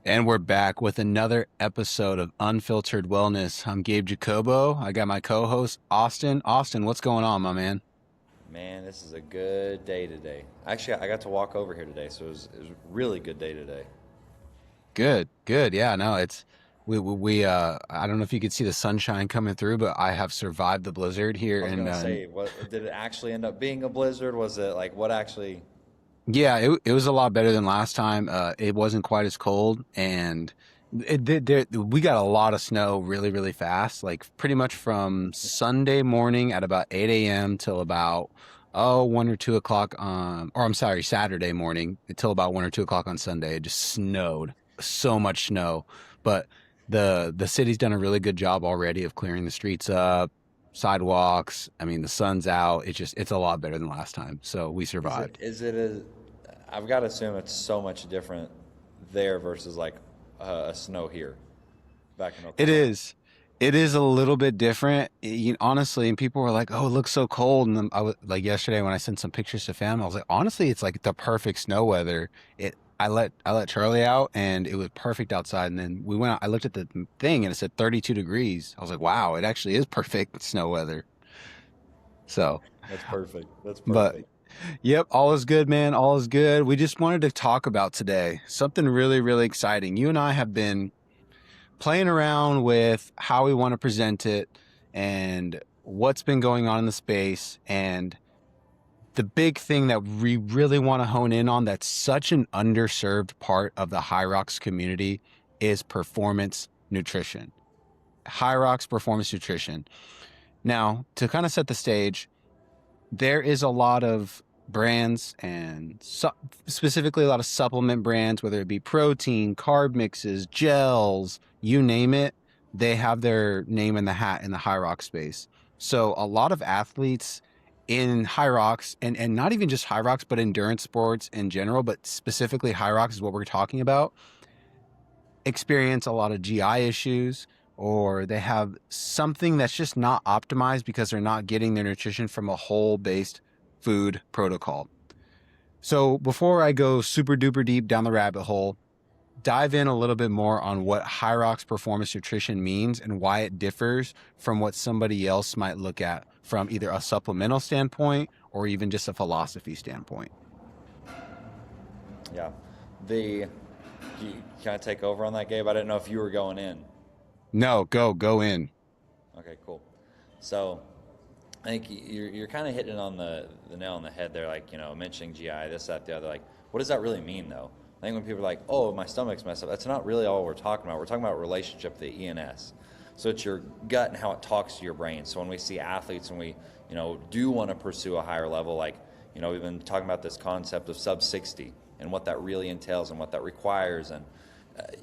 And we're back with another episode of Unfiltered Wellness. I'm Gabe Jacobo. I got my co-host Austin. Austin, what's going on, my man? Man, this is a good day today. Actually, I got to walk over here today, so it was a really good day today. Good, good. Yeah, no, it's we I don't know if you could see the sunshine coming through, but I have survived the blizzard here I was and gonna say, what did it actually end up being a blizzard? Was it like what actually? yeah, it was a lot better than last time. It wasn't quite as cold and it did we got a lot of snow really, really fast, like pretty much from Sunday morning at about 8 a.m. till about 1 or 2 o'clock or I'm sorry, Saturday morning until about 1 or 2 o'clock on Sunday. It just snowed. So much snow. But the city's done a really good job already of clearing the streets up, sidewalks. I mean, the sun's out. It's a lot better than last time. So we Is it survived. is it a? I've got to assume it's so much different there versus like a snow here back in It Oklahoma. is. It is a little bit different, honestly. And people were like, "Oh, it looks so cold." And then I was like, yesterday when I sent some pictures to fam, I was like, "Honestly, it's like the perfect snow weather." I let Charlie out, and it was perfect outside. And then we went out. I looked at the thing, and it said 32 degrees. I was like, "Wow, it actually is perfect snow weather." So, That's perfect. That's but perfect. yep, all is good, man. All is good. We just wanted to talk about today something really, really exciting. You and I have been playing around with how we want to present it and what's been going on in the space. And the big thing that we really want to hone in on that's such an underserved part of the HYROX community is performance nutrition. HYROX performance nutrition. Now, to kind of set the stage, there is a lot of brands and specifically a lot of supplement brands, whether it be protein, carb mixes, gels, you name it, they have their name in the hat in the high rock space. So a lot of athletes in high rocks and not even just high rocks, but endurance sports in general, but specifically high rocks is what we're talking about, experience a lot of GI issues or they have something that's just not optimized because they're not getting their nutrition from a whole based food protocol. So before I go super duper deep down the rabbit hole, dive in a little bit more on what HYROX performance nutrition means and why it differs from what somebody else might look at from either a supplemental standpoint or even just a philosophy standpoint. Yeah. The Can I take over on that, Gabe? I didn't know if you were going in. No, go in. Okay, cool. So I think you're kind of hitting on the nail on the head there, like, mentioning GI, this, that, the other. Like, what does that really mean, though? I think when people are like, oh, my stomach's messed up, that's not really all we're talking about. We're talking about relationship to the ENS. So it's your gut and how it talks to your brain. So when we see athletes and we, do want to pursue a higher level, like, we've been talking about this concept of sub 60 and what that really entails and what that requires. And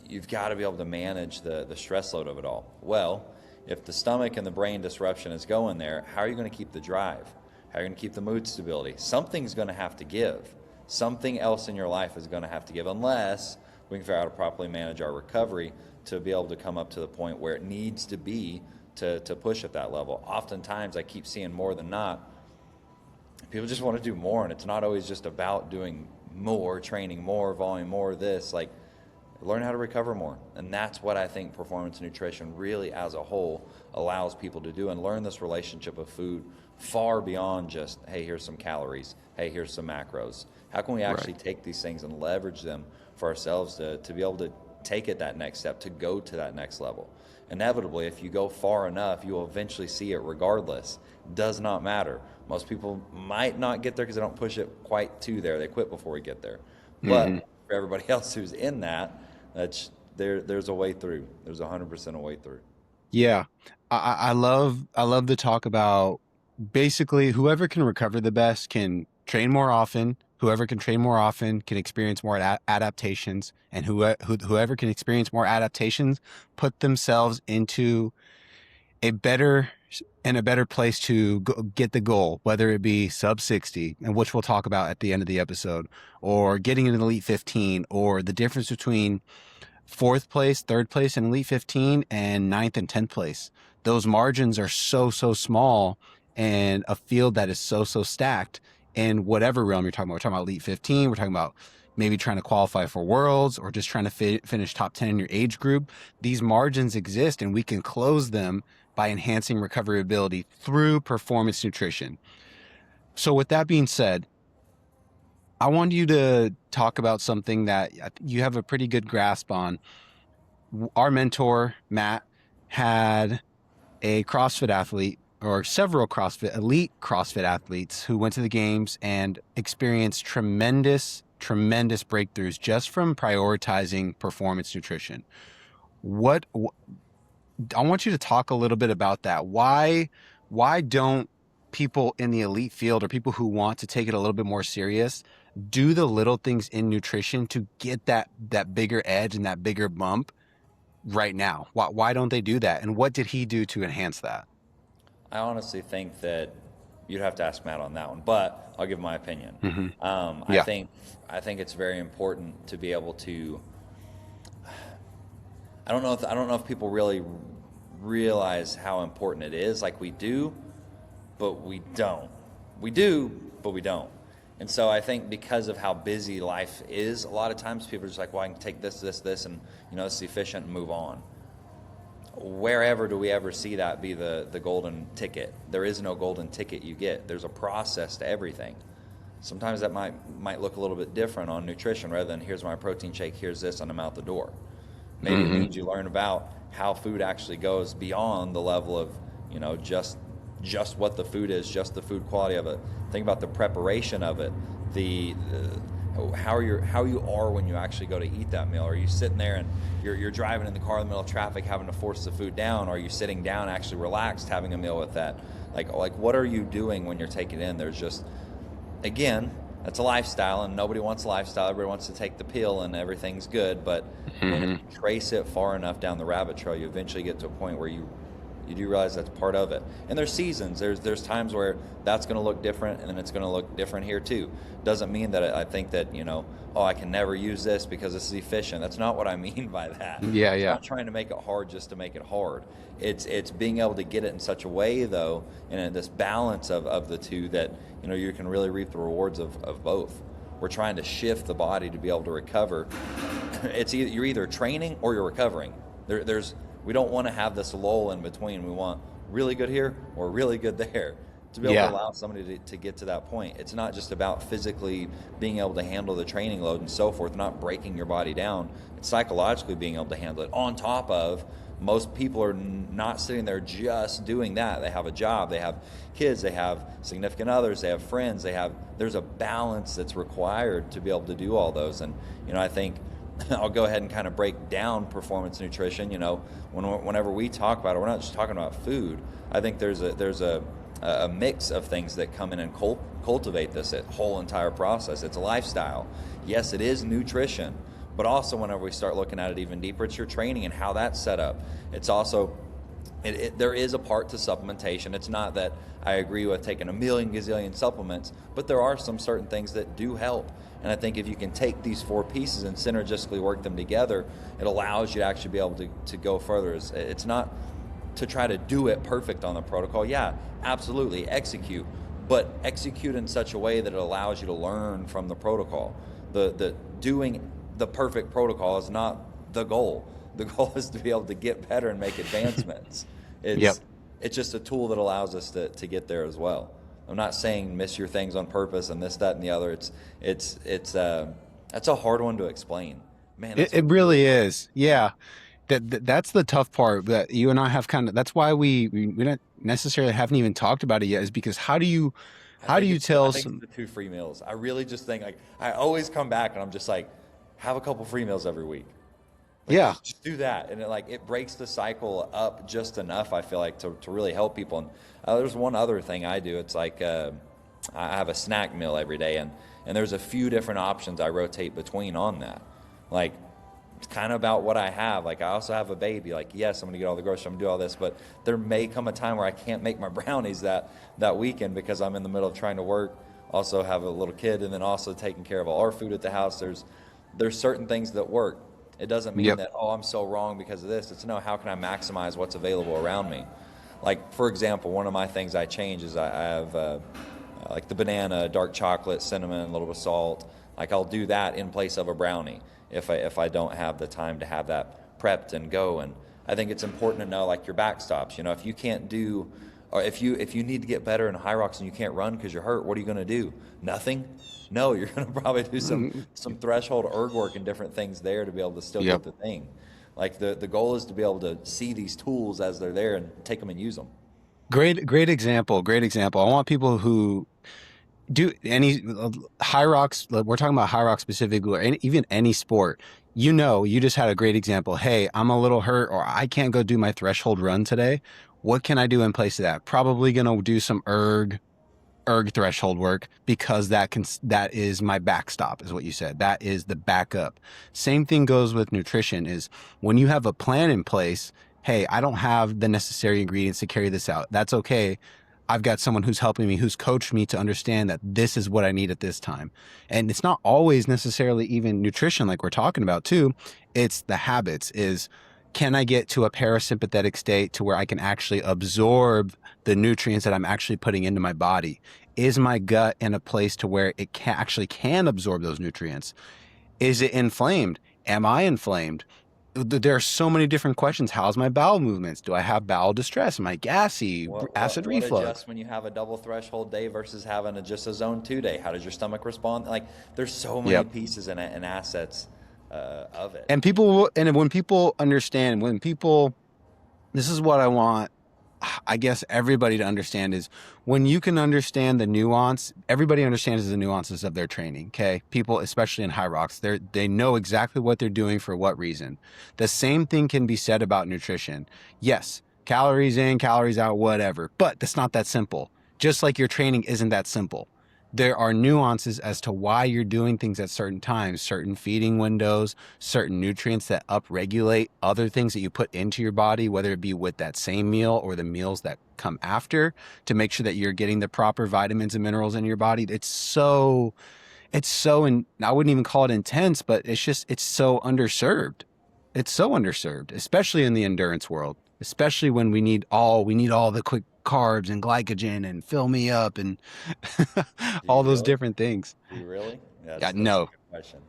you've got to be able to manage the stress load of it all. Well, if the stomach and the brain disruption is going there, how are you going to keep the drive? How are you going to keep the mood stability? Something's going to have to give. Something else in your life is going to have to give, unless we can figure out how to properly manage our recovery to be able to come up to the point where it needs to be to push at that level. Oftentimes, I keep seeing more than not, people just want to do more, and it's not always just about doing more, training more, volume more, this. Like, learn how to recover more. And that's what I think performance nutrition really as a whole allows people to do, and learn this relationship of food far beyond just, hey, here's some calories, hey, here's some macros. How can we actually Right. take these things and leverage them for ourselves to be able to take it that next step, to go to that next level? Inevitably, if you go far enough, you will eventually see it regardless. Does not matter. Most people might not get there because they don't push it quite to there. They quit before we get there. Hmm. But for everybody else who's in that, there's a way through. There's 100% a way through. Yeah. I love the talk about basically whoever can recover the best can train more often. Whoever can train more often can experience more adaptations, and whoever can experience more adaptations put themselves into a better a better place to get the goal, whether it be sub 60, and which we'll talk about at the end of the episode, or getting into the elite 15, or the difference between fourth place, third place in Elite 15, and ninth and 10th place. Those margins are so small, and a field that is so stacked in whatever realm you're talking about. We're talking about Elite 15. We're talking about, maybe trying to qualify for worlds or just trying to finish top 10 in your age group, these margins exist and we can close them by enhancing recovery ability through performance nutrition. So with that being said, I want you to talk about something that you have a pretty good grasp on. Our mentor, Matt, had a CrossFit athlete or several elite CrossFit athletes who went to the games and experienced tremendous breakthroughs just from prioritizing performance nutrition. I want you to talk a little bit about that. Why don't people in the elite field or people who want to take it a little bit more serious do the little things in nutrition to get that bigger edge and that bigger bump right now? Why don't they do that? And what did he do to enhance that? I honestly think that you'd have to ask Matt on that one, but I'll give my opinion. Yeah. I think it's very important to be able to. I don't know if people really realize how important it is. Like we do, but we don't. We do, but we don't. And so I think because of how busy life is, a lot of times people are just like, well, I can take this, and it's efficient and move on. Wherever do we ever see that be the golden ticket? There is no golden ticket you get. There's a process to everything. Sometimes that might look a little bit different on nutrition rather than here's my protein shake, here's this, and I'm out the door. Maybe it means you learn about how food actually goes beyond the level of, just what the food is, just the food quality of it. Think about the preparation of it, how you are when you actually go to eat that meal. Are you sitting there and you're driving in the car in the middle of traffic having to force the food down? Or are you sitting down actually relaxed having a meal with that? Like what are you doing when you're taking it in? There's just, again, that's a lifestyle, and nobody wants a lifestyle. Everybody wants to take the pill and everything's good, but when you trace it far enough down the rabbit trail, you eventually get to a point where you do realize that's part of it. And there's seasons. There's times where that's going to look different, and then it's going to look different here too. Doesn't mean that I think that, I can never use this because this is efficient. That's not what I mean by that. Yeah. I'm not trying to make it hard just to make it hard. It's being able to get it in such a way, though, and in this balance of the two that, you can really reap the rewards of both. We're trying to shift the body to be able to recover. You're either training or you're recovering. We don't want to have this lull in between. We want really good here or really good there to be able to allow somebody to get to that point. It's not just about physically being able to handle the training load and so forth, not breaking your body down. It's psychologically being able to handle it. On top of, most people are not sitting there just doing that. They have a job, they have kids, they have significant others, they have friends, there's a balance that's required to be able to do all those. And, I think I'll go ahead and kind of break down performance nutrition. Whenever we talk about it, we're not just talking about food. I think there's a mix of things that come in and cultivate this whole entire process. It's a lifestyle. Yes, it is nutrition, but also whenever we start looking at it even deeper, it's your training and how that's set up. It's also, there is a part to supplementation. It's not that I agree with taking a million gazillion supplements, but there are some certain things that do help. And I think if you can take these four pieces and synergistically work them together, it allows you to actually be able to go further. It's not to try to do it perfect on the protocol. Yeah, absolutely, execute. But execute in such a way that it allows you to learn from the protocol. The doing the perfect protocol is not the goal. The goal is to be able to get better and make advancements. It's just a tool that allows us to get there as well. I'm not saying miss your things on purpose and this, that, and the other. That's a hard one to explain. Man, it really is. Yeah. That's the tough part that you and I have that's why we don't necessarily haven't even talked about it yet, is because how do you tell some the 2 free meals? I really just think, I always come back and I'm just like, have a couple free meals every week. Just do that, and it breaks the cycle up just enough, I feel like, to really help people. And there's one other thing I do. It's like I have a snack meal every day, and there's a few different options I rotate between on that. It's kind of about what I have. I also have a baby. Yes, I'm going to get all the groceries, I'm going to do all this, but there may come a time where I can't make my brownies that weekend because I'm in the middle of trying to work, also have a little kid, and then also taking care of all our food at the house. There's certain things that work. It doesn't mean that, I'm so wrong because of this. It's no, how can I maximize what's available around me? For example, one of my things I change is I have the banana, dark chocolate, cinnamon, a little bit of salt, Like I'll do that in place of a brownie if I don't have the time to have that prepped and go. And I think it's important to know like your backstops. You know, if you can't do, or if you need to get better in HYROX and you can't run because you're hurt, what are you going to do? Nothing. No, you're going to probably do some threshold erg work and different things there to be able to still Yep. get the thing. Like the goal is to be able to see these tools as they're there and take them and use them. Great example. Great example. I want people who do any HYROX. We're talking about HYROX specifically, or even any sport. You know, you just had a great example. Hey, I'm a little hurt, or I can't go do my threshold run today. What can I do in place of that? Probably gonna do some erg threshold work because that is my backstop, is what you said. That is the backup. Same thing goes with nutrition. Is when you have a plan in place. Hey, I don't have the necessary ingredients to carry this out. That's okay. I've got someone who's helping me, who's coached me to understand that this is what I need at this time. And it's not always necessarily even nutrition like we're talking about too. It's the habits. Is can I get to a parasympathetic state to where I can actually absorb the nutrients that I'm actually putting into my body? Is my gut in a place to where it can absorb those nutrients? Is it inflamed? Am I inflamed? There are so many different questions. How's my bowel movements? Do I have bowel distress? Am I gassy? Acid What reflux? adjusts when you have a double threshold day versus having just a zone 2 day? How does your stomach respond? Like there's so many Yep. pieces and assets of it. And when people understand, this is what I want, I guess, everybody to understand is when you can understand the nuance. Everybody understands the nuances of their training. Okay, people, especially in HYROX, they know exactly what they're doing for what reason. The same thing can be said about nutrition. Yes, calories in, calories out, whatever, but that's not that simple. Just like your training isn't that simple. There are nuances as to why you're doing things at certain times, certain feeding windows, certain nutrients that upregulate other things that you put into your body, whether it be with that same meal or the meals that come after, to make sure that you're getting the proper vitamins and minerals in your body. And I wouldn't even call it intense, but it's so underserved. It's so underserved, especially in the endurance world, especially when we need all the quick carbs and glycogen and fill me up and Do all you those really? different things. Do you really? Yeah, That's a no. good question.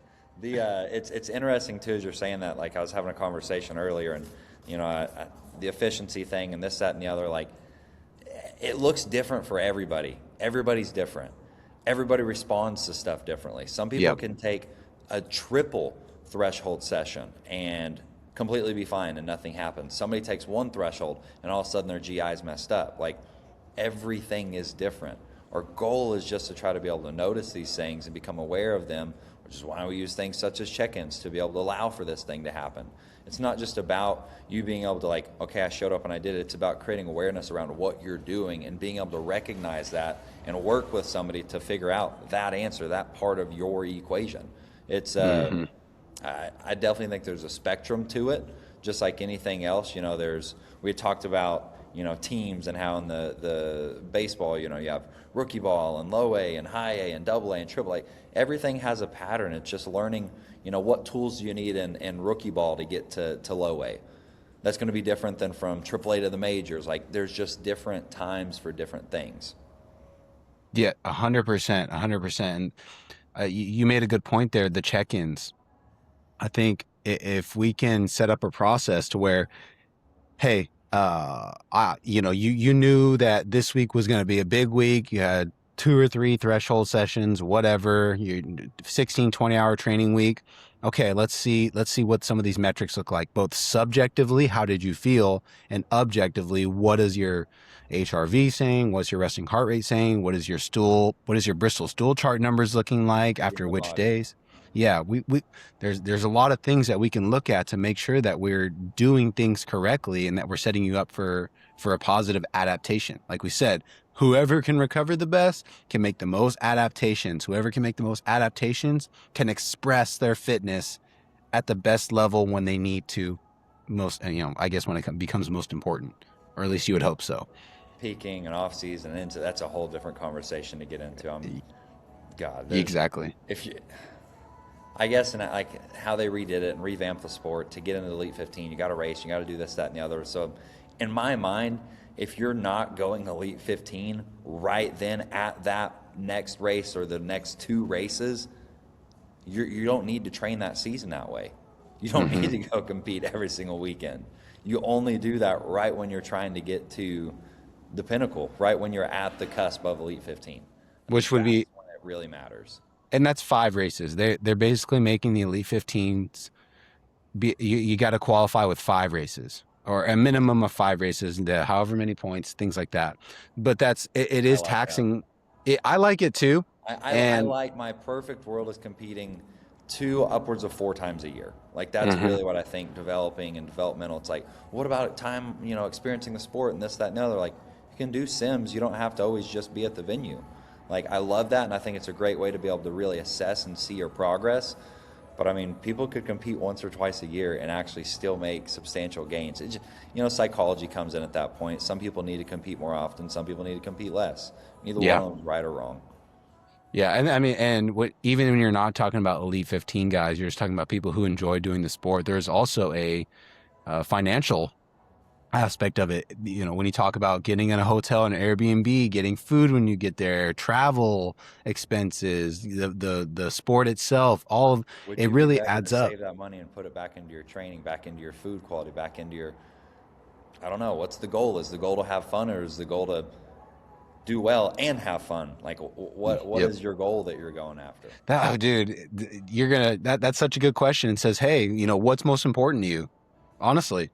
It's interesting too as you're saying that. Like I was having a conversation earlier, and you know, the efficiency thing and this, that, and the other. Like it looks different for everybody. Everybody's different. Everybody responds to stuff differently. Some people Yep. can take a triple threshold session and completely be fine and nothing happens. Somebody takes one threshold and all of a sudden their GI's messed up. Like everything is different. Our goal is just to try to be able to notice these things and become aware of them, which is why we use things such as check-ins to be able to allow for this thing to happen. It's not just about you being able to like, okay, I showed up and I did it. It's about creating awareness around what you're doing and being able to recognize that and work with somebody to figure out that answer, that part of your equation. It's I definitely think there's a spectrum to it, just like anything else. You know, we had talked about, you know, teams and how in the baseball, you know, you have rookie ball and low A and high A and double A and triple A. Everything has a pattern. It's just learning, you know, what tools do you need in rookie ball to get to low A. That's going to be different than from triple A to the majors. Like there's just different times for different things. Yeah, 100%, 100%. You made a good point there. The check-ins. I think if we can set up a process to where, hey, you knew that this week was going to be a big week. You had 2 or 3 threshold sessions, whatever. You 16, 20-hour training week. Okay, let's see what some of these metrics look like. Both subjectively, how did you feel, and objectively, what is your HRV saying? What's your resting heart rate saying? What is your Bristol stool chart numbers looking like after Human which body. days? Yeah, we there's a lot of things that we can look at to make sure that we're doing things correctly and that we're setting you up for a positive adaptation. Like we said, whoever can recover the best can make the most adaptations. Whoever can make the most adaptations can express their fitness at the best level when they need to most, I guess when it becomes most important, or at least you would hope so. Peaking and off season and into that's a whole different conversation to get into. God, there's Exactly. if you I guess, and like how they redid it and revamped the sport to get into the Elite 15, you got to race, you got to do this, that, and the other. So, in my mind, if you're not going Elite 15 right then at that next race or the next 2 races, You don't need to train that season that way. You don't need to go compete every single weekend. You only do that right when you're trying to get to the pinnacle, right when you're at the cusp of Elite 15. I Which think would that's be, when it really matters. and that's 5 races. They're basically making the Elite 15s. You got to qualify with 5 races or a minimum of 5 races, and however many points, things like that. But it I is like that. taxing. I like it too, I and like my perfect world is competing 2 upwards of 4 times a year. Like that's really what I think developing and developmental. It's like, what about time, experiencing the sport and this, that, and the other? Like you can do sims. You don't have to always just be at the venue. Like I love that, and I think it's a great way to be able to really assess and see your progress. But I mean, people could compete once or twice a year and actually still make substantial gains. Psychology comes in at that point. Some people need to compete more often. Some people need to compete less. Neither one yeah. of them is right or wrong. Yeah, and I mean, even when you're not talking about Elite 15 guys, you're just talking about people who enjoy doing the sport. There's also a financial aspect of it. When you talk about getting in a hotel and Airbnb, getting food when you get there, travel expenses, the sport itself, all of Would it you be really ready to adds up. save that money and put it back into your training, back into your food quality, back into your, I don't know, what's the goal? Is the goal to have fun, or is the goal to do well and have fun? Like what Yep. is your goal that you're going after? Oh, dude, that's such a good question. It says, hey, what's most important to you? Honestly.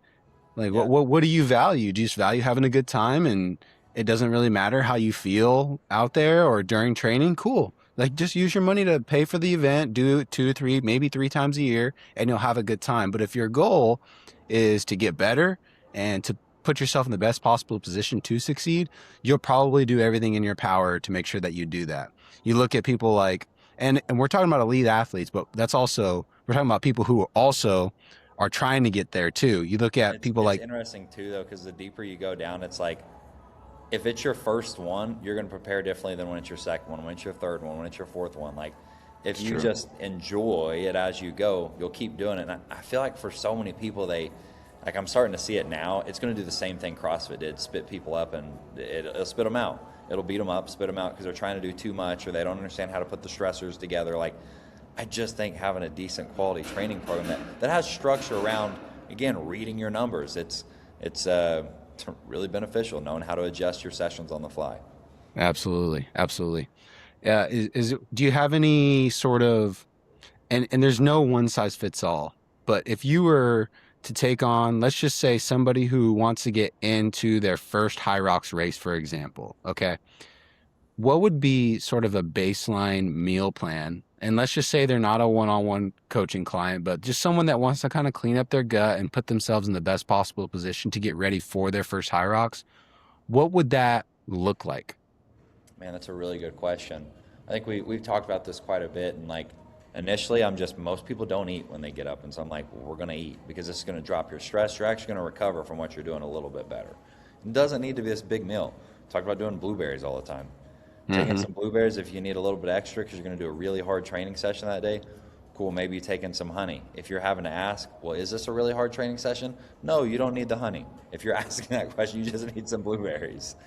Like Yeah. what do you value? Do you just value having a good time and it doesn't really matter how you feel out there or during training? Cool. Like just use your money to pay for the event, do it 2 or 3, maybe 3 times a year, and you'll have a good time. But if your goal is to get better and to put yourself in the best possible position to succeed, you'll probably do everything in your power to make sure that you do that. You look at people like, and we're talking about elite athletes, but we're talking about people who also are trying to get there too. You look at people It's like, interesting too though, because the deeper you go down, it's like if it's your first one, you're going to prepare differently than when it's your second one, when it's your third one, when it's your fourth one. Like if it's you true. just enjoy it as you go, you'll keep doing it. And I feel like for so many people, like I'm starting to see it now. It's going to do the same thing CrossFit did: spit people up, and it'll spit them out. It'll beat them up, spit them out because they're trying to do too much, or they don't understand how to put the stressors together. Like I just think having a decent quality training program that has structure around, again, reading your numbers. It's really beneficial knowing how to adjust your sessions on the fly. Absolutely. Absolutely. Yeah. Do you have any sort of, and there's no one size fits all, but if you were to take on, let's just say somebody who wants to get into their first HYROX race, for example, okay, what would be sort of a baseline meal plan? And let's just say they're not a one-on-one coaching client, but just someone that wants to kind of clean up their gut and put themselves in the best possible position to get ready for their first HYROX. What would that look like? Man, that's a really good question. I think we've talked about this quite a bit, and like initially, most people don't eat when they get up, and so I'm like, well, we're going to eat because this is going to drop your stress. You're actually going to recover from what you're doing a little bit better. It doesn't need to be this big meal. Talk about doing blueberries all the time. Taking some blueberries if you need a little bit extra because you're going to do a really hard training session that day. Cool, maybe you take in some honey. If you're having to ask, well, is this a really hard training session? No, you don't need the honey. If you're asking that question, you just need some blueberries.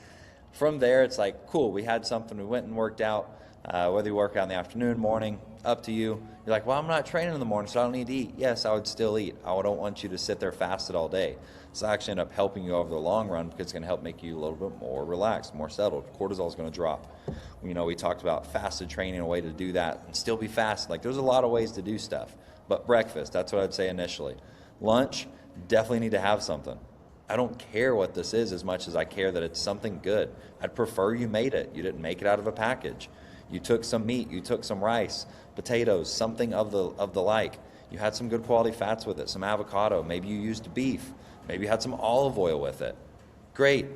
From there, it's like, cool, we had something, we went and worked out. Whether you work out in the afternoon, morning, up to you. You're like, well, I'm not training in the morning, so I don't need to eat. Yes, I would still eat. I don't want you to sit there fasted all day. So I actually end up helping you over the long run because it's going to help make you a little bit more relaxed, more settled. Cortisol is going to drop. We talked about fasted training, a way to do that and still be fasted. Like there's a lot of ways to do stuff. But breakfast, that's what I'd say initially. Lunch, definitely need to have something. I don't care what this is as much as I care that it's something good. I'd prefer you made it. You didn't make it out of a package. You took some meat, you took some rice, potatoes, something of the like. You had some good quality fats with it, some avocado, maybe you used beef, maybe you had some olive oil with it. Great,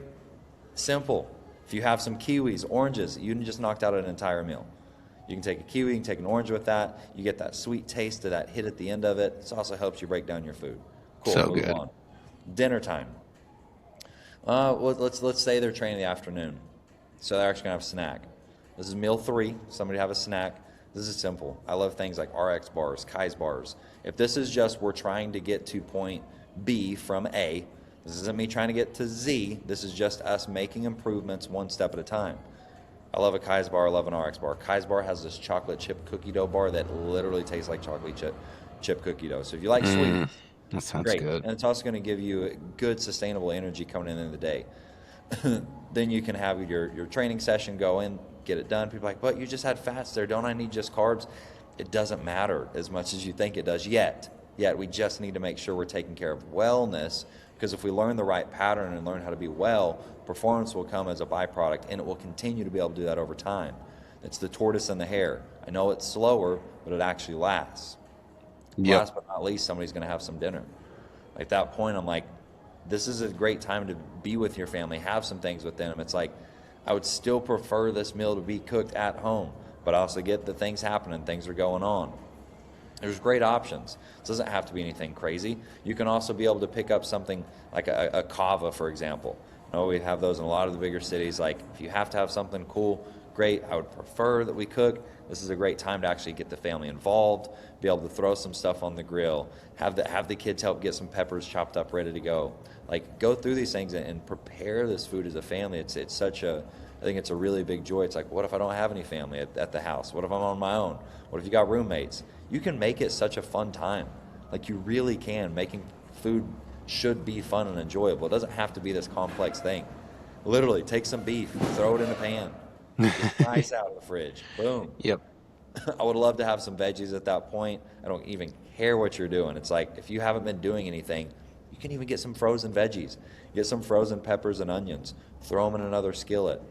simple. If you have some kiwis, oranges, you just knocked out an entire meal. You can take a kiwi, you can take an orange with that. You get that sweet taste of that hit at the end of it. This also helps you break down your food. Cool, So move good. on. Dinner time. Let's say they're training in the afternoon, so they're actually gonna have a snack. This is meal 3. Somebody have a snack. This is simple. I love things like RX bars, Kai's bars. If this is just we're trying to get to point B from A, this isn't me trying to get to Z. This is just us making improvements one step at a time. I love a Kai's bar. I love an RX bar. Kai's bar has this chocolate chip cookie dough bar that literally tastes like chocolate chip cookie dough. So if you like sweet, That sounds great. good. And it's also going to give you good sustainable energy coming in the day. Then you can have your training session go in, get it done. People are like, but you just had fats there. Don't I need just carbs? It doesn't matter as much as you think it does yet. Yet we just need to make sure we're taking care of wellness, because if we learn the right pattern and learn how to be well, performance will come as a byproduct, and it will continue to be able to do that over time. It's the tortoise and the hare. I know it's slower, but it actually lasts. Yep. Last but not least, somebody's going to have some dinner. At that point, I'm like, this is a great time to be with your family, have some things with them. It's like, I would still prefer this meal to be cooked at home, but I also get that things happening, things are going on. There's great options. It doesn't have to be anything crazy. You can also be able to pick up something like a kava, for example. I know we have those in a lot of the bigger cities. Like, if you have to have something cool, great. I would prefer that we cook. This is a great time to actually get the family involved, be able to throw some stuff on the grill, have the kids help get some peppers chopped up, ready to go. Like, go through these things and prepare this food as a family. It's such a, I think it's a really big joy. It's like, what if I don't have any family at the house? What if I'm on my own? What if you got roommates? You can make it such a fun time. Like, you really can. Making food should be fun and enjoyable. It doesn't have to be this complex thing. Literally, take some beef, throw it in the pan, just nice out of the fridge. Boom. Yep. I would love to have some veggies at that point. I don't even care what you're doing. It's like, if you haven't been doing anything, you can even get some frozen veggies. Get some frozen peppers and onions. Throw them in another skillet.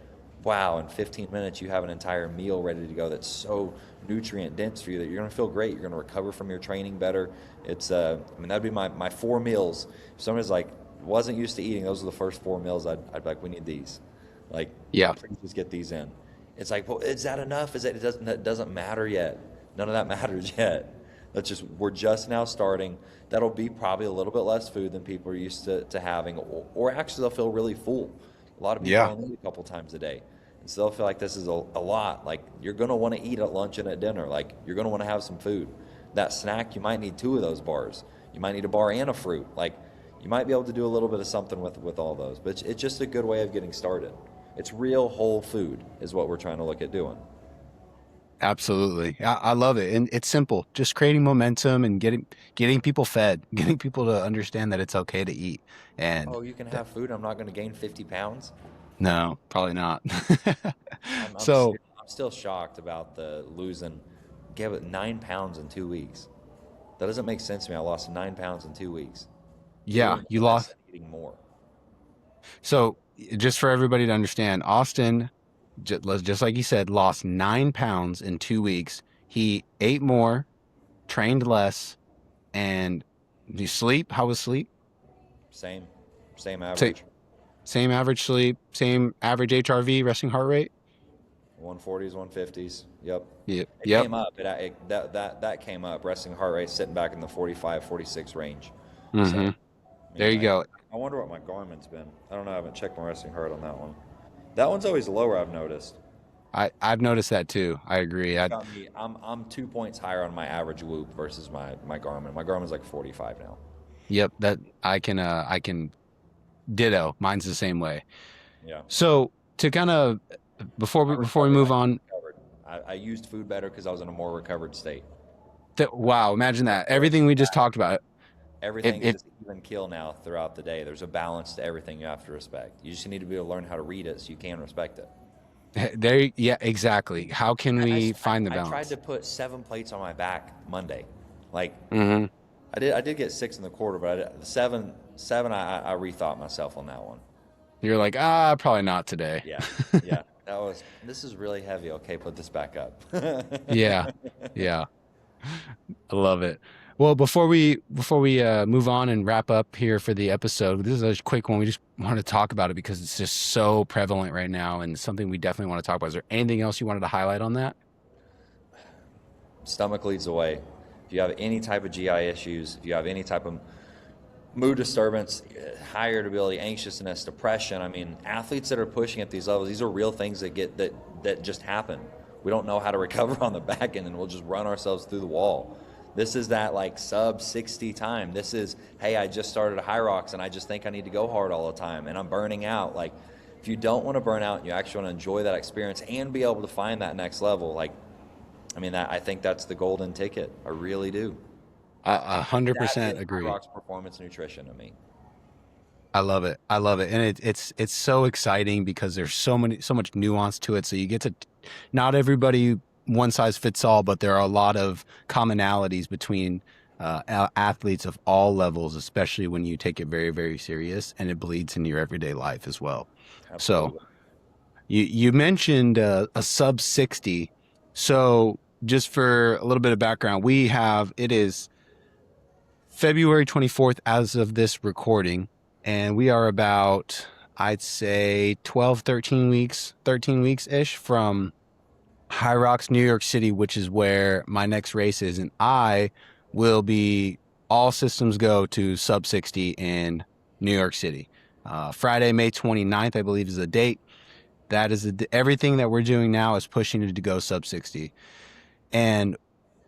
Wow, in 15 minutes you have an entire meal ready to go that's so nutrient dense for you that you're going to feel great. You're going to recover from your training better. It's I mean, that'd be my 4 meals. If somebody's like, wasn't used to eating, those are the first 4 meals, I'd be like, we need these. Like, Yeah. please just get these in. It's like, well, is that enough? It doesn't matter yet. None of that matters yet. We're just now starting. That'll be probably a little bit less food than people are used to having, or actually they'll feel really full. A lot of people Yeah. only eat a couple times a day. And so they'll feel like this is a lot. Like, you're going to want to eat at lunch and at dinner. Like, you're going to want to have some food. That snack, you might need 2 of those bars. You might need a bar and a fruit. Like, you might be able to do a little bit of something with all those. But it's just a good way of getting started. It's real whole food is what we're trying to look at doing. Absolutely. I love it. And it's simple. Just creating momentum and getting people fed, getting people to understand that it's okay to eat. And Oh, you can have food. I'm not going to gain 50 pounds. no, probably not. I'm So still shocked about the losing. Gave it 9 pounds in 2 weeks. That doesn't make sense to me. I lost 9 pounds in 2 weeks. yeah, Doing you less lost. and eating more. So just for everybody to understand, Austin, just like you said, lost 9 pounds in 2 weeks. He ate more, trained less, and you sleep. How was sleep? Same Same, average. same average sleep, same average HRV, resting heart rate. 140s, 150s. Yep. Yep. It Yep. came up. That came up. Resting heart rate sitting back in the 45, 46 range. So, Hmm. I There mean, you go. I wonder what my Garmin's been. I don't know. I haven't checked my resting heart on that one. That one's always lower, I've noticed. I've noticed that too. I agree. Got me. I'm 2 points higher on my average Whoop versus my Garmin. My Garmin's like 45 now. Yep, that I can ditto. Mine's the same way. Yeah. So to kind of I before we recovered. move I on, recovered. I used food better because I was in a more recovered state. wow, imagine that. Force Everything we just back. talked about. Everything's It just even kill now throughout the day. There's a balance to everything you have to respect. You just need to be able to learn how to read it so you can respect it. there, yeah, exactly. How can I, we s- find the I tried balance? to put 7 plates on my back Monday. Like, Hmm. I did get 6 1/4, but the seven I rethought myself on that one. You're like, probably not today. Yeah, yeah. This is really heavy. Okay, put this back up. Yeah, yeah. I love it. Well, before we move on and wrap up here for the episode, this is a quick one. We just want to talk about it because it's just so prevalent right now and something we definitely want to talk about. Is there anything else you wanted to highlight on that? Stomach leads the way. If you have any type of GI issues, if you have any type of mood disturbance, high irritability, anxiousness, depression. I mean, athletes that are pushing at these levels, these are real things that just happen. We don't know how to recover on the back end, and we'll just run ourselves through the wall. This is that like sub 60 time. This is, hey, I just started a HYROX and I just think I need to go hard all the time and I'm burning out. Like, if if you don't want to burn out, you actually want to enjoy that experience and be able to find that next level. Like, I mean, I think that's the golden ticket. I really do. I hundred That percent is agree. HYROX performance nutrition to me. I love it. I love it. And it's so exciting because there's so much nuance to it. So you get to, not everybody one size fits all, but there are a lot of commonalities between athletes of all levels, especially when you take it very, very serious and it bleeds into your everyday life as well. So Absolutely. you mentioned a sub 60. So just for a little bit of background, it is February 24th as of this recording, and we are about, I'd say 12, 13 weeks ish from HYROX, New York City, which is where my next race is. And I will be all systems go to sub 60 in New York City. Friday, May 29th, I believe is the date. That is everything that we're doing now is pushing it to go sub 60. And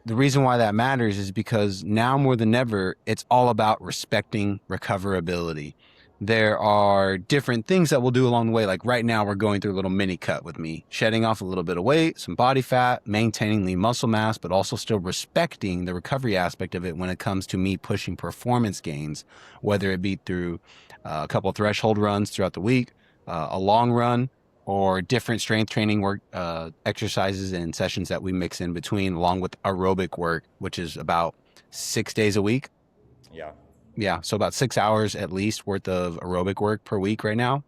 the reason why that matters is because now more than ever, it's all about respecting recoverability. There are different things that we'll do along the way. Like right now, we're going through a little mini cut with me, shedding off a little bit of weight, some body fat, maintaining lean muscle mass, but also still respecting the recovery aspect of it when it comes to me pushing performance gains, whether it be through a couple of threshold runs throughout the week, a long run, or different strength training work exercises and sessions that we mix in between, along with aerobic work, which is about 6 days a week. Yeah. Yeah, so about 6 hours at least worth of aerobic work per week right now.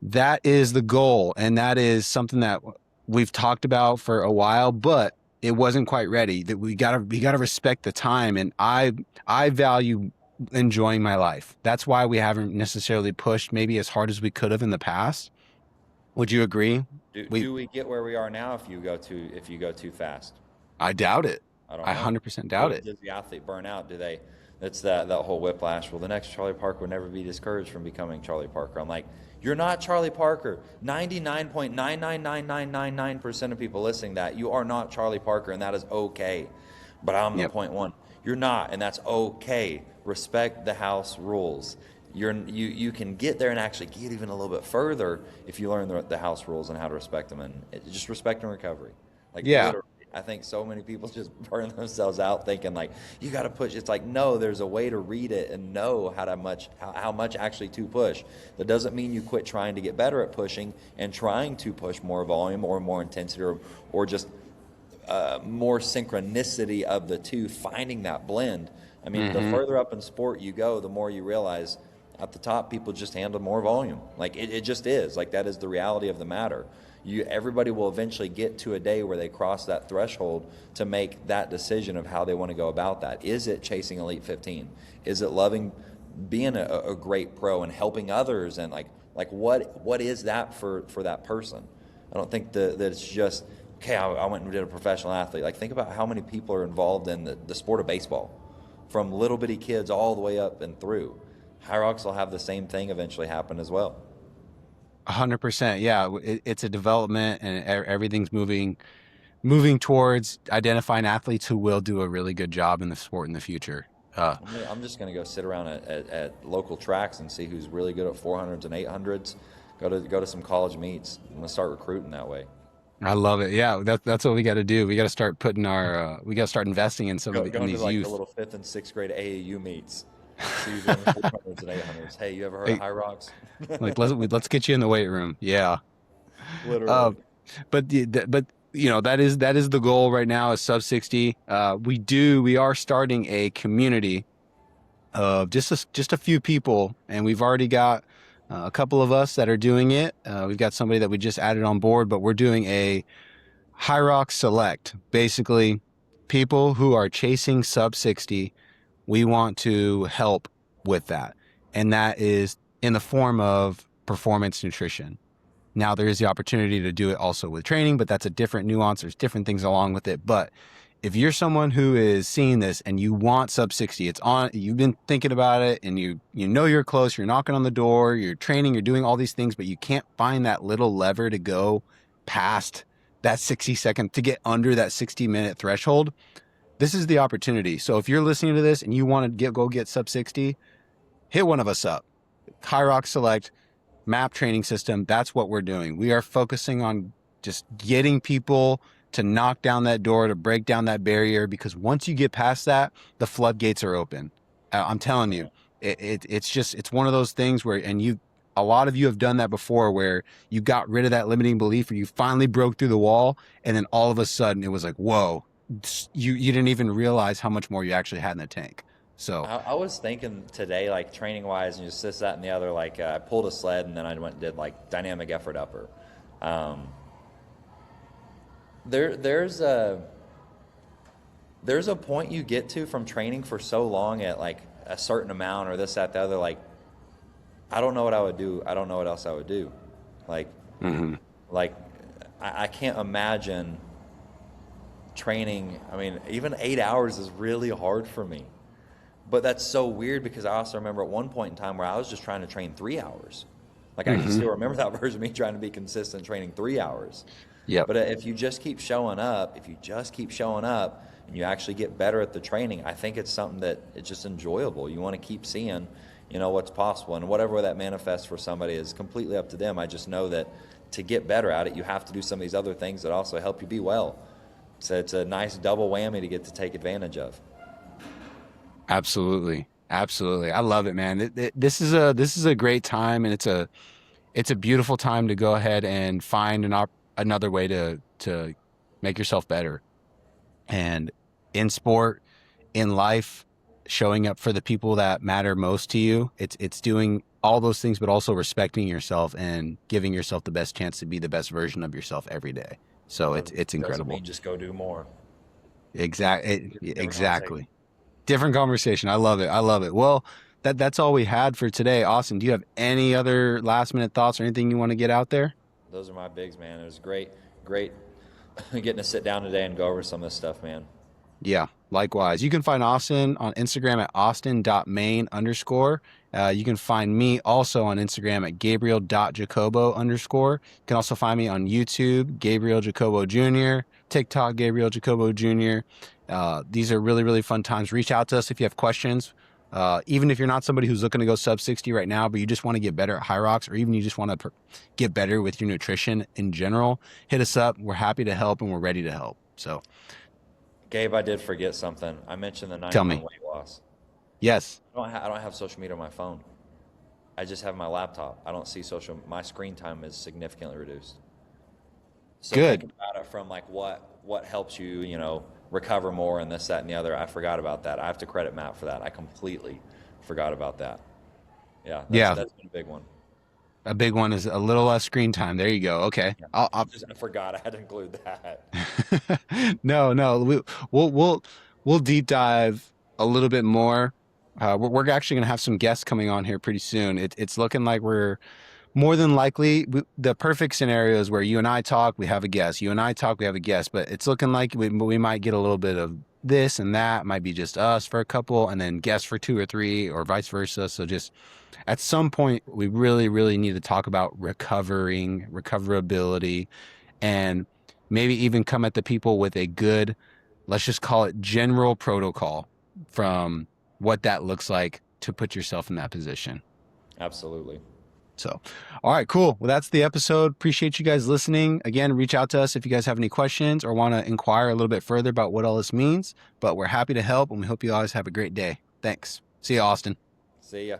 That is the goal, and that is something that we've talked about for a while, but it wasn't quite ready. That we gotta respect the time, and I value enjoying my life. That's why we haven't necessarily pushed maybe as hard as we could have in the past. Would you agree? Do we get where we are now if you go too fast? I doubt it. I don't I know. 100% doubt it. Does the athlete burn out? Do they? That's that whole whiplash. Well, the next Charlie Parker would never be discouraged from becoming Charlie Parker. I'm like, you're not Charlie Parker. 99.99999% of people listening to that, you are not Charlie Parker, and that is okay. But I'm the Yep. point one. You're not, and that's okay. Respect the house rules. You can get there and actually get even a little bit further if you learn the house rules and how to respect them, and just respect and recovery. Like Yeah. literally. I think so many people just burn themselves out thinking like you got to push. It's like no, there's a way to read it and know how much actually to push. That doesn't mean you quit trying to get better at pushing and trying to push more volume or more intensity or just more synchronicity of the two, finding that blend. I mean, the further up in sport you go, the more you realize at the top people just handle more volume. Like it just is. Like that is the reality of the matter. Everybody will eventually get to a day where they cross that threshold to make that decision of how they want to go about that. Is it chasing Elite 15? Is it loving being a great pro and helping others? And like what is that for that person? I don't think that it's just, okay, I went and did a professional athlete. Like think about how many people are involved in the sport of baseball, from little bitty kids all the way up and through. HYROX will have the same thing eventually happen as well. 100%. Yeah, it's a development, and everything's moving towards identifying athletes who will do a really good job in the sport in the future. I'm just going to go sit around at local tracks and see who's really good at 400s and 800s. Go to some college meets. I'm going to start recruiting that way. I love it. Yeah, that's what we got to do. We got to start putting we got to start investing in in Going to these like youth. the little 5th and 6th grade AAU meets. See who's doing 400s and 800s. Hey, you ever heard of HYROX? Like let's get you in the weight room. Yeah. Literally. But that is the goal right now is sub 60. We are starting a community of just a few people, and we've already got a couple of us that are doing it. We've got somebody that we just added on board, but we're doing a HYROX Select, basically people who are chasing sub 60. We want to help with that, and that is in the form of performance nutrition. Now there is the opportunity to do it also with training, but that's a different nuance. There's different things along with it. But if you're someone who is seeing this and you want sub 60, you've been thinking about it, and you know you're close, you're knocking on the door, you're training, you're doing all these things, but you can't find that little lever to go past that 60-second, to get under that 60-minute threshold. This is the opportunity. So if you're listening to this and you want to go get sub 60, hit one of us up. HYROX Select. MAP training system, that's what we're doing. We are focusing on just getting people to knock down that door, to break down that barrier, because once you get past that, the floodgates are open. I'm telling you, it's one of those things where, and a lot of you have done that before, where you got rid of that limiting belief, or you finally broke through the wall, and then all of a sudden it was like, whoa, you didn't even realize how much more you actually had in the tank. So I was thinking today, like training wise, and just this, that, and the other. Like I pulled a sled, and then I went and did like dynamic effort upper. There's a point you get to from training for so long at like a certain amount or this, that, the other. Like I don't know what I would do. I don't know what else I would do. Like, like I can't imagine training. I mean, even 8 hours is really hard for me. But that's so weird, because I also remember at one point in time where I was just trying to train 3 hours. Like I can still remember that version of me trying to be consistent training 3 hours. yeah, But if you just keep showing up, and you actually get better at the training, I think it's something that it's just enjoyable. You want to keep seeing, what's possible, and whatever that manifests for somebody is completely up to them. I just know that to get better at it, you have to do some of these other things that also help you be well. So it's a nice double whammy to get to take advantage of. absolutely. Absolutely. I love it, man. This is a great time, and it's a beautiful time to go ahead and find another way to make yourself better. And in sport, in life, showing up for the people that matter most to you, it's doing all those things, but also respecting yourself and giving yourself the best chance to be the best version of yourself every day. So it's Doesn't incredible. mean just go do more. Different conversation. Exactly. Different conversation. I love it. I love it. Well, that's all we had for today. Austin, do you have any other last minute thoughts or anything you want to get out there? Those are my bigs, man. It was great getting to sit down today and go over some of this stuff, man. Yeah, likewise. You can find Austin on Instagram at austin.main underscore. You can find me also on Instagram at gabriel.jacobo underscore. You can also find me on YouTube, Gabriel Jacobo Jr., TikTok, Gabriel Jacobo Jr. These are really, really fun times. Reach out to us if you have questions. Even if you're not somebody who's looking to go sub 60 right now, but you just want to get better at HYROX, or even you just want to get better with your nutrition in general, hit us up. We're happy to help, and we're ready to help. So Gabe, I did forget something. I mentioned the tell 9-pound me. weight loss. Yes. I don't have social media on my phone. I just have my laptop. I don't see social. My screen time is significantly reduced. So Good. think about it from like what helps you, recover more and this, that, and the other. I forgot about that. I have to credit Matt for that. I completely forgot about that. Yeah, Yeah. that's been a big one. A big one is a little less screen time. There you go. Okay. Yeah. I'll I forgot I had to include that. no. We'll deep dive a little bit more. We're actually going to have some guests coming on here pretty soon. It's looking like we're more than likely, the perfect scenario is where you and I talk, we have a guest. You and I talk, we have a guest. But it's looking like we might get a little bit of this and that. It might be just us for a couple, and then guests for 2 or 3, or vice versa. So just at some point, we really, really need to talk about recoverability, and maybe even come at the people with a good, let's just call it general protocol from what that looks like to put yourself in that position. Absolutely. So, all right, cool. Well, that's the episode. Appreciate you guys listening. Again, reach out to us if you guys have any questions or want to inquire a little bit further about what all this means. But we're happy to help, and we hope you guys have a great day. Thanks. See you, Austin. See ya.